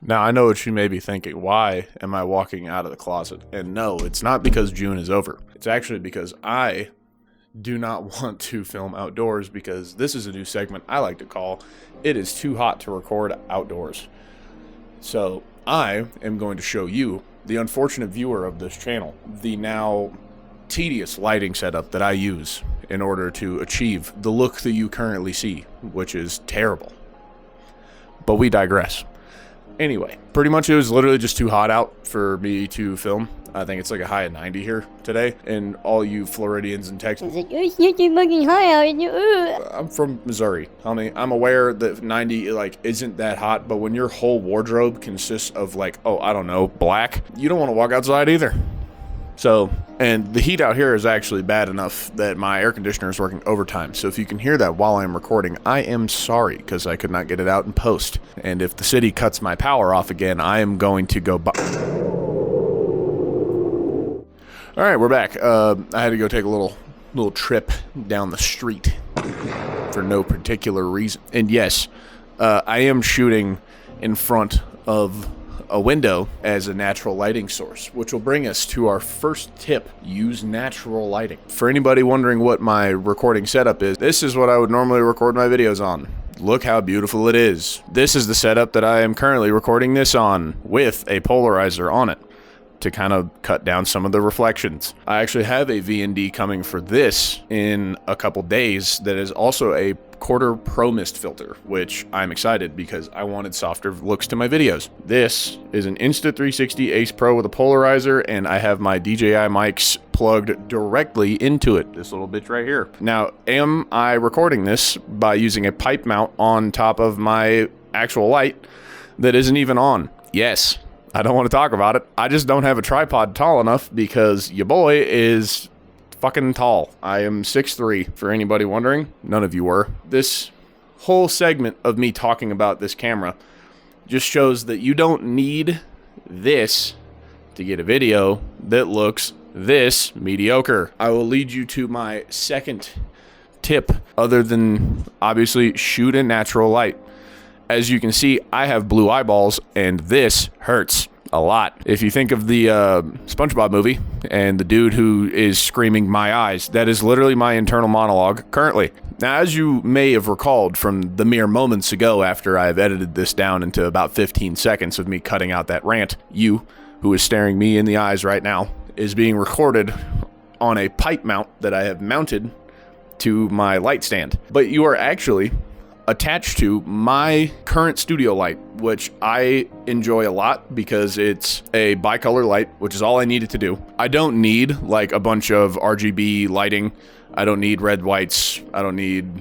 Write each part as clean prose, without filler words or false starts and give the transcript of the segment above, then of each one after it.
Now, I know what you may be thinking. Why am I walking out of the closet? And no, it's not because June is over. It's actually because I do not want to film outdoors, because this is a new segment I like to call "It is too hot to record outdoors." So I am going to show you, the unfortunate viewer of this channel, the now tedious lighting setup that I use in order to achieve the look that you currently see, which is terrible. But we digress. Anyway, pretty much it was literally just too hot out for me to film. I think it's like a high of 90 here today. And all you Floridians and Texans, It's not too fucking high out. I'm from Missouri. I'm aware that 90 isn't that hot, but when your whole wardrobe consists of I don't know, black, you don't want to walk outside either. So, and the heat out here is actually bad enough that my air conditioner is working overtime. So if you can hear that while I'm recording, I am sorry, because I could not get it out in post. And if the city cuts my power off again, I am going to go All right, we're back. I had to go take a little trip down the street for no particular reason. And yes, I am shooting in front of a window as a natural lighting source, which will bring us to our first tip: use natural lighting. For anybody wondering what my recording setup is, this is what I would normally record my videos on. Look how beautiful it is. This is the setup that I am currently recording this on, with a polarizer on it to kind of cut down some of the reflections. I actually have a VND coming for this in a couple days that is also a quarter pro mist filter, which I'm excited because I wanted softer looks to my videos. This is an Insta360 Ace Pro with a polarizer, and I have my DJI mics plugged directly into it, this little bitch right here. Now, am I recording this by using a pipe mount on top of my actual light that isn't even on? Yes. I don't want to talk about it. I just don't have a tripod tall enough, because your boy is fucking tall. I am 6'3", for anybody wondering. None of you were. This whole segment of me talking about this camera just shows that you don't need this to get a video that looks this mediocre. I will lead you to my second tip, other than obviously shoot in natural light. As you can see, I have blue eyeballs, and this hurts a lot. If you think of the SpongeBob movie and the dude who is screaming "my eyes," that is literally my internal monologue currently. Now, as you may have recalled from the mere moments ago after I have edited this down into about 15 seconds of me cutting out that rant, you, who is staring me in the eyes right now, is being recorded on a pipe mount that I have mounted to my light stand. But you are actually attached to my current studio light, which I enjoy a lot because it's a bicolor light, which is all I needed to do. I don't need a bunch of RGB lighting. I don't need red whites. I don't need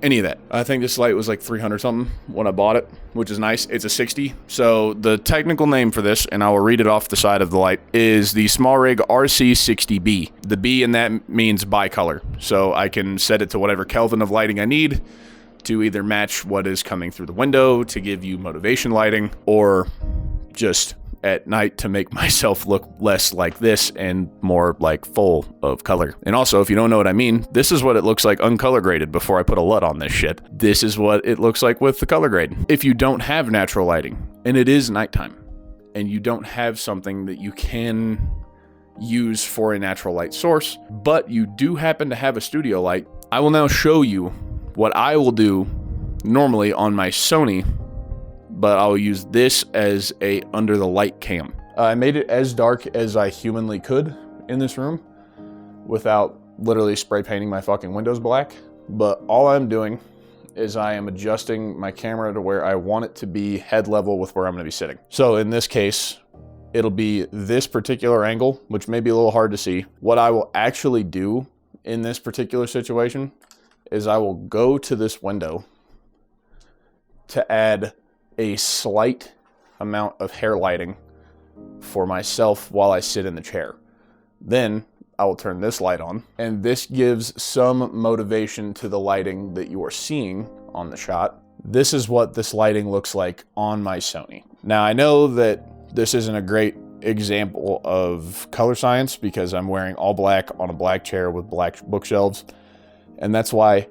any of that. I think this light was 300 something when I bought it, which is nice. It's a 60. So the technical name for this, and I will read it off the side of the light, is the Smallrig RB-60B. The B in that means bicolor. So I can set it to whatever Kelvin of lighting I need to either match what is coming through the window to give you motivation lighting, or just at night to make myself look less like this and more full of color. And also, if you don't know what I mean, this is what it looks like uncolor graded before I put a LUT on this shit. This is what it looks like with the color grade. If you don't have natural lighting, and it is nighttime, and you don't have something that you can use for a natural light source, but you do happen to have a studio light, I will now show you what I will do normally on my Sony, but I'll use this as a under the light cam. I made it as dark as I humanly could in this room without literally spray painting my fucking windows black. But all I'm doing is I am adjusting my camera to where I want it to be head level with where I'm gonna be sitting. So in this case, it'll be this particular angle, which may be a little hard to see. What I will actually do in this particular situation is I will go to this window to add a slight amount of hair lighting for myself while I sit in the chair. Then I will turn this light on, and this gives some motivation to the lighting that you are seeing on the shot. This is what this lighting looks like on my Sony. Now, I know that this isn't a great example of color science because I'm wearing all black on a black chair with black bookshelves. And that's why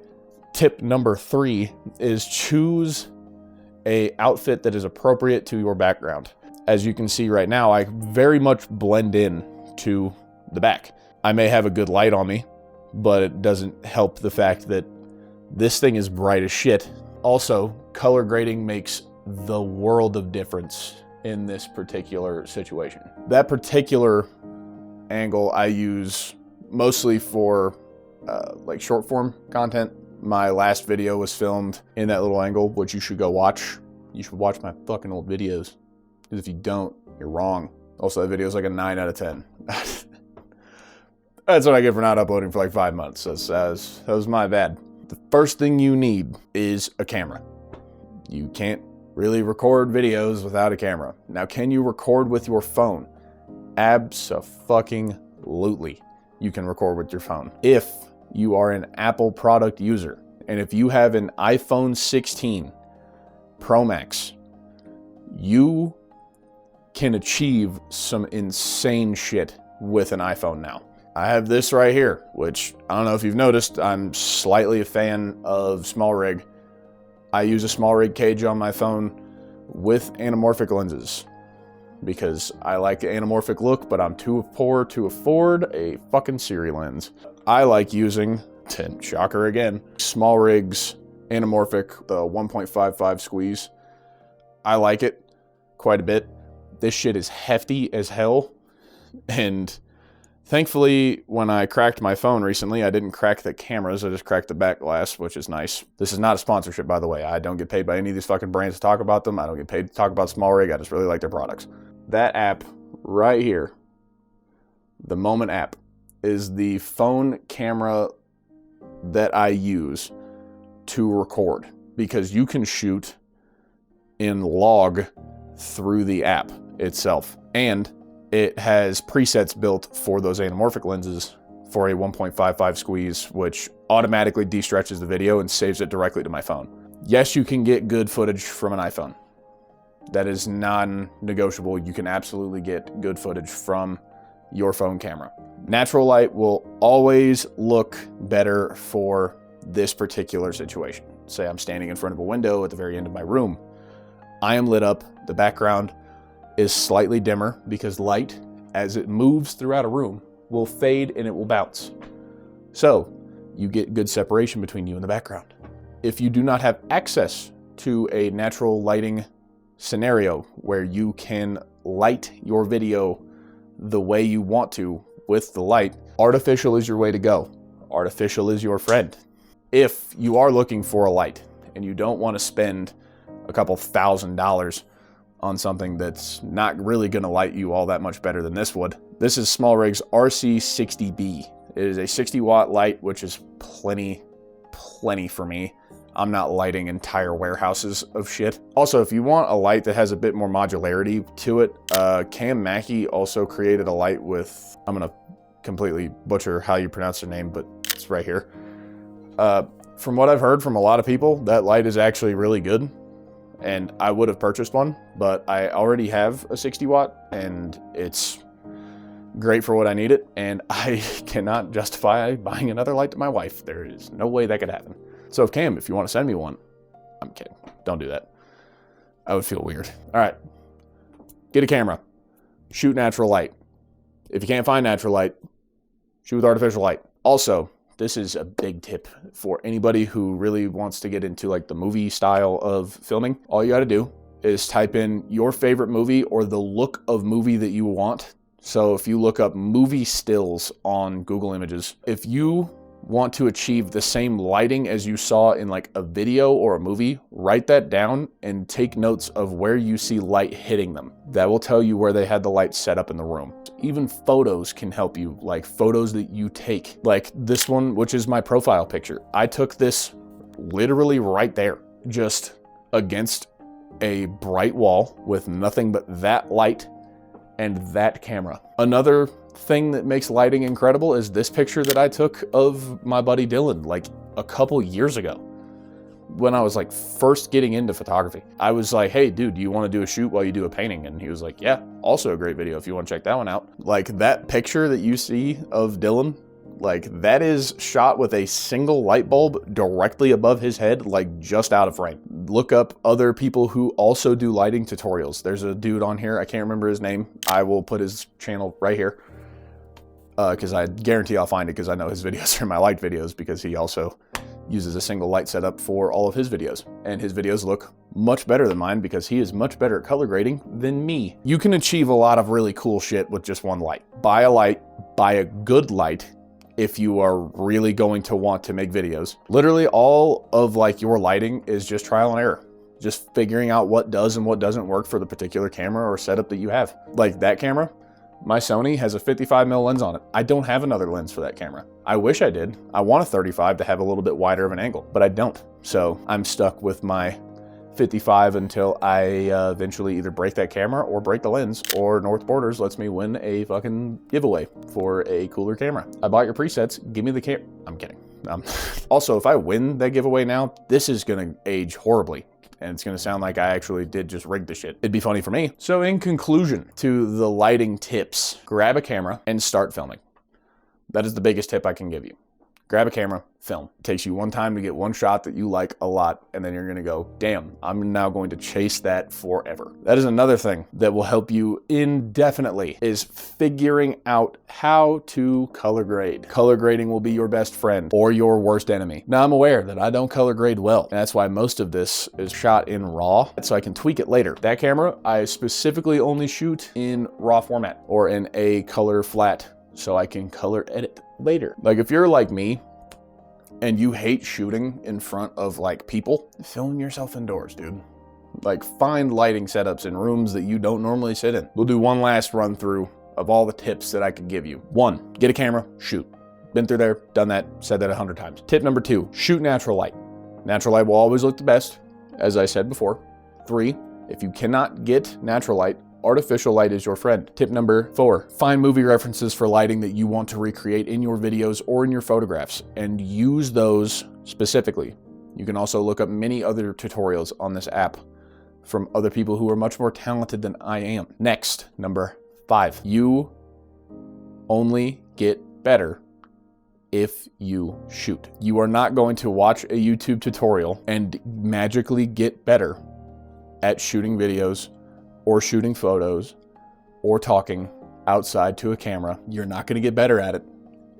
tip number 3 is choose a outfit that is appropriate to your background. As you can see right now, I very much blend in to the back. I may have a good light on me, but it doesn't help the fact that this thing is bright as shit. Also, color grading makes the world of difference in this particular situation. That particular angle I use mostly for like short form content. My last video was filmed in that little angle, which you should go watch. You should watch my fucking old videos, because if you don't, you're wrong. Also, that video is like a 9 out of 10. That's what I get for not uploading for like 5 months. That was my bad. The first thing you need is a camera. You can't really record videos without a camera. Now, can you record with your phone? Abso-fucking-lutely. You can record with your phone. If you are an Apple product user, and if you have an iPhone 16 Pro Max, you can achieve some insane shit with an iPhone now. I have this right here, which I don't know if you've noticed, I'm slightly a fan of Smallrig. I use a Smallrig cage on my phone with anamorphic lenses because I like the anamorphic look, but I'm too poor to afford a fucking Siri lens. I like using, shocker again, Smallrig's anamorphic, the 1.55 squeeze. I like it quite a bit. This shit is hefty as hell, and thankfully, when I cracked my phone recently, I didn't crack the cameras, I just cracked the back glass, which is nice. This is not a sponsorship, by the way. I don't get paid by any of these fucking brands to talk about them. I don't get paid to talk about Smallrig. I just really like their products. That app right here, the Moment app, is the phone camera that I use to record, because you can shoot in log through the app itself. And it has presets built for those anamorphic lenses for a 1.55 squeeze, which automatically de-stretches the video and saves it directly to my phone. Yes, you can get good footage from an iPhone. That is non-negotiable. You can absolutely get good footage from your phone camera. Natural light will always look better for this particular situation. Say I'm standing in front of a window at the very end of my room. I am lit up, the background is slightly dimmer because light, as it moves throughout a room, will fade and it will bounce. So you get good separation between you and the background. If you do not have access to a natural lighting scenario where you can light your video the way you want to with the light, artificial is your way to go. Artificial is your friend. If you are looking for a light and you don't want to spend a couple $1,000 on something that's not really going to light you all that much better than this would, this is Smallrig's RC60B. It is a 60 watt light, which is plenty for me. I'm not lighting entire warehouses of shit. Also, if you want a light that has a bit more modularity to it, Cam Mackey also created a light with, I'm gonna completely butcher how you pronounce their name, but it's right here. From what I've heard from a lot of people, that light is actually really good, and I would have purchased one, but I already have a 60 watt, and it's great for what I need it, and I cannot justify buying another light to my wife. There is no way that could happen. So if Cam, if you want to send me one, I'm kidding. Don't do that. I would feel weird. All right, get a camera, shoot natural light. If you can't find natural light, shoot with artificial light. Also, this is a big tip for anybody who really wants to get into like the movie style of filming. All you got to do is type in your favorite movie or the look of movie that you want. So if you look up movie stills on Google Images, if you want to achieve the same lighting as you saw in like a video or a movie, write that down and take notes of where you see light hitting them. That will tell you where they had the light set up in the room. Even photos can help you, like photos that you take. Like this one, which is my profile picture. I took this literally right there, just against a bright wall with nothing but that light and that camera. Another thing that makes lighting incredible is this picture that I took of my buddy Dylan like a couple years ago when I was like first getting into photography. I was like, hey dude, do you want to do a shoot while you do a painting? And he was like, yeah, also a great video if you want to check that one out. Like that picture that you see of Dylan Like, that is shot with a single light bulb directly above his head, like just out of frame. Look up other people who also do lighting tutorials. There's a dude on here, I can't remember his name. I will put his channel right here. Because I guarantee I'll find it, because I know his videos are my light videos, because he also uses a single light setup for all of his videos. And his videos look much better than mine because he is much better at color grading than me. You can achieve a lot of really cool shit with just one light. Buy a light, buy a good light if you are really going to want to make videos. Literally all of like your lighting is just trial and error. Just figuring out what does and what doesn't work for the particular camera or setup that you have. Like that camera, my Sony has a 55mm lens on it. I don't have another lens for that camera. I wish I did. I want a 35 to have a little bit wider of an angle, but I don't. So I'm stuck with my 55 until I eventually either break that camera or break the lens, or North Borders lets me win a fucking giveaway for a cooler camera. I bought your presets, give me the camera. I'm kidding. Also, if I win that giveaway now, this is gonna age horribly. And it's gonna sound like I actually did just rig the shit. It'd be funny for me. So in conclusion to the lighting tips, grab a camera and start filming. That is the biggest tip I can give you. Grab a camera, film. It takes you one time to get one shot that you like a lot, and then you're gonna go, damn, I'm now going to chase that forever. That is another thing that will help you indefinitely, is figuring out how to color grade. Color grading will be your best friend or your worst enemy. Now I'm aware that I don't color grade well, and that's why most of this is shot in RAW, so I can tweak it later. That camera, I specifically only shoot in RAW format or in a color flat, so I can color edit later. Like if you're like me and you hate shooting in front of like people, film yourself indoors, dude. Like find lighting setups in rooms that you don't normally sit in. We'll do one last run through of all the tips that I could give you. 1, get a camera, shoot. Been through there, done that, said that 100 times. Tip number 2, shoot natural light. Natural light will always look the best, as I said before. 3, if you cannot get natural light, artificial light is your friend. Tip number 4, find movie references for lighting that you want to recreate in your videos or in your photographs, and use those specifically. You can also look up many other tutorials on this app from other people who are much more talented than I am. Next, number 5, you only get better if you shoot. You are not going to watch a YouTube tutorial and magically get better at shooting videos or shooting photos, or talking outside to a camera. You're not gonna get better at it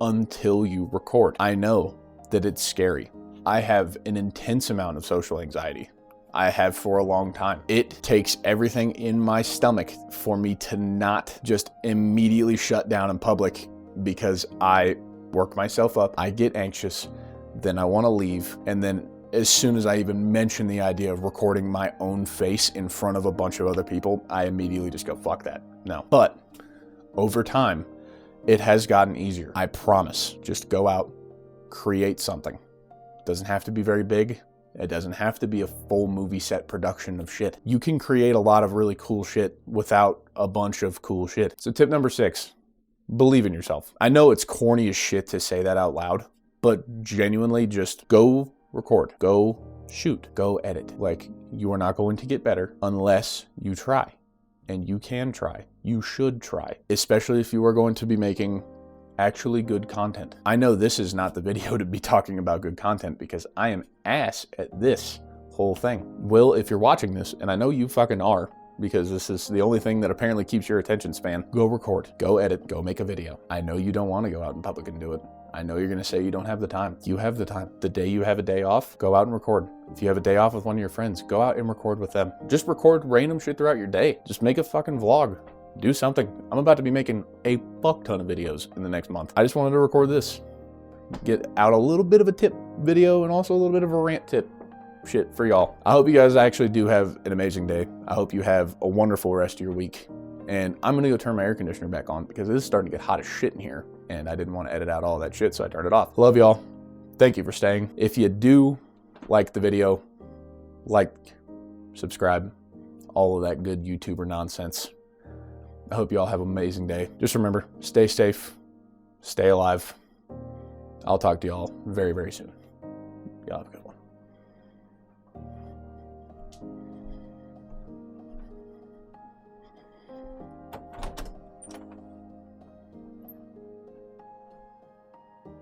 until you record. I know that it's scary. I have an intense amount of social anxiety. I have for a long time. It takes everything in my stomach for me to not just immediately shut down in public, because I work myself up, I get anxious, then I wanna leave, and then as soon as I even mention the idea of recording my own face in front of a bunch of other people, I immediately just go, fuck that. No. But over time, it has gotten easier. I promise. Just go out, create something. It doesn't have to be very big. It doesn't have to be a full movie set production of shit. You can create a lot of really cool shit without a bunch of cool shit. So tip number 6, believe in yourself. I know it's corny as shit to say that out loud, but genuinely just go record, go shoot, go edit. Like, you are not going to get better unless you try. And you can try. You should try. Especially if you are going to be making actually good content. I know this is not the video to be talking about good content, because I am ass at this whole thing. Will, if you're watching this, and I know you fucking are, because this is the only thing that apparently keeps your attention span, go record, go edit, go make a video. I know you don't want to go out in public and do it. I know you're gonna say you don't have the time. You have the time. The day you have a day off, go out and record. If you have a day off with one of your friends, go out and record with them. Just record random shit throughout your day. Just make a fucking vlog. Do something. I'm about to be making a fuck ton of videos in the next month. I just wanted to record this. Get out a little bit of a tip video and also a little bit of a rant tip shit for y'all. I hope you guys actually do have an amazing day. I hope you have a wonderful rest of your week. And I'm gonna go turn my air conditioner back on because it is starting to get hot as shit in here. And I didn't want to edit out all that shit, so I turned it off. Love y'all. Thank you for staying. If you do like the video, like, subscribe, all of that good YouTuber nonsense. I hope you all have an amazing day. Just remember, stay safe, stay alive. I'll talk to y'all very, very soon. Y'all have a good one.